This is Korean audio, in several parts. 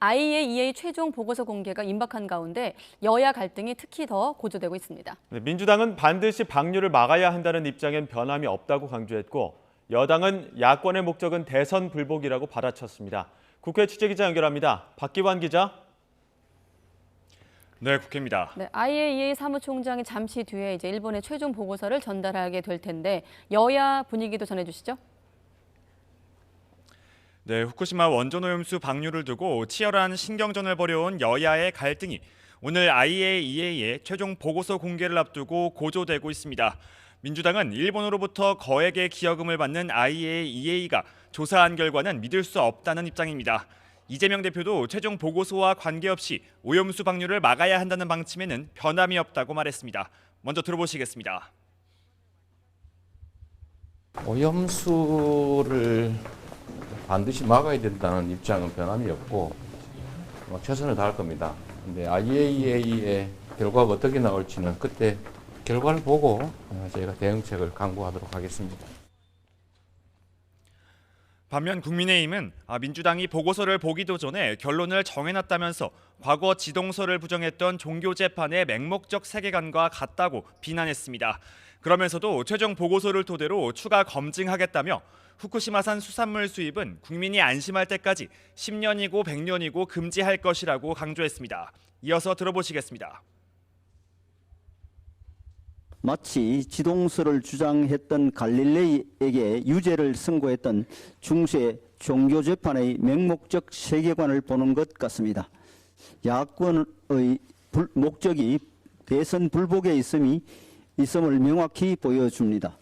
IAEA 최종 보고서 공개가 임박한 가운데 여야 갈등이 특히 더 고조되고 있습니다. 민주당은 반드시 방류를 막아야 한다는 입장엔 변함이 없다고 강조했고 여당은 야권의 목적은 대선 불복이라고 받아쳤습니다. 국회 취재기자 연결합니다. 박기환 기자. 네, 국회입니다. 네, IAEA 사무총장이 잠시 뒤에 이제 일본의 최종 보고서를 전달하게 될 텐데 여야 분위기도 전해주시죠. 네, 후쿠시마 원전 오염수 방류를 두고 치열한 신경전을 벌여온 여야의 갈등이 오늘 IAEA의 최종 보고서 공개를 앞두고 고조되고 있습니다. 민주당은 일본으로부터 거액의 기여금을 받는 IAEA가 조사한 결과는 믿을 수 없다는 입장입니다. 이재명 대표도 최종 보고서와 관계없이 오염수 방류를 막아야 한다는 방침에는 변함이 없다고 말했습니다. 먼저 들어보시겠습니다. 오염수를 반드시 막아야 된다는 입장은 변함이 없고 최선을 다할 겁니다. 근데 IAEA의 결과가 어떻게 나올지는 그때 결과를 보고 저희가 대응책을 강구하도록 하겠습니다. 반면 국민의힘은 민주당이 보고서를 보기도 전에 결론을 정해놨다면서 과거 지동설을 부정했던 종교재판의 맹목적 세계관과 같다고 비난했습니다. 그러면서도 최종 보고서를 토대로 추가 검증하겠다며 후쿠시마산 수산물 수입은 국민이 안심할 때까지 10년이고 100년이고 금지할 것이라고 강조했습니다. 이어서 들어보시겠습니다. 마치 지동설을 주장했던 갈릴레이에게 유죄를 선고했던 중세 종교재판의 맹목적 세계관을 보는 것 같습니다. 야권의 목적이 대선 불복에 있음을 명확히 보여줍니다.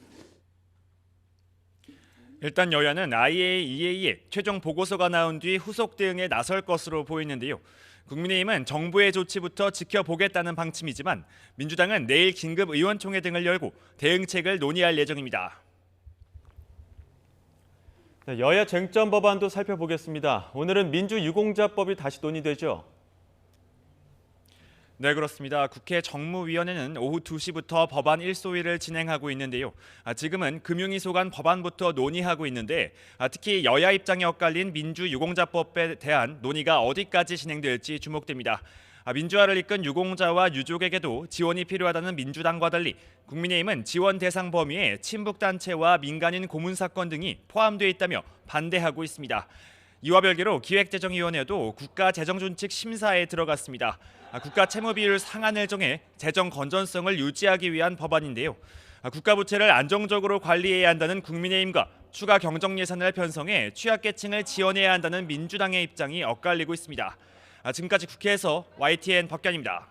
일단 여야는 IAEA의 최종 보고서가 나온 뒤 후속 대응에 나설 것으로 보이는데요. 국민의힘은 정부의 조치부터 지켜보겠다는 방침이지만 민주당은 내일 긴급 의원총회 등을 열고 대응책을 논의할 예정입니다. 여야 쟁점 법안도 살펴보겠습니다. 오늘은 민주유공자법이 다시 논의되죠? 네, 그렇습니다. 국회 정무위원회는 오후 2시부터 법안 1소위를 진행하고 있는데요. 지금은 금융위소관 법안부터 논의하고 있는데 특히 여야 입장이 엇갈린 민주유공자법에 대한 논의가 어디까지 진행될지 주목됩니다. 민주화를 이끈 유공자와 유족에게도 지원이 필요하다는 민주당과 달리 국민의힘은 지원 대상 범위에 친북단체와 민간인 고문 사건 등이 포함되어 있다며 반대하고 있습니다. 이와 별개로 기획재정위원회도 국가재정준칙 심사에 들어갔습니다. 국가 채무 비율 상한을 정해 재정 건전성을 유지하기 위한 법안인데요. 국가부채를 안정적으로 관리해야 한다는 국민의힘과 추가 경정 예산을 편성해 취약계층을 지원해야 한다는 민주당의 입장이 엇갈리고 있습니다. 지금까지 국회에서 YTN 박견입니다.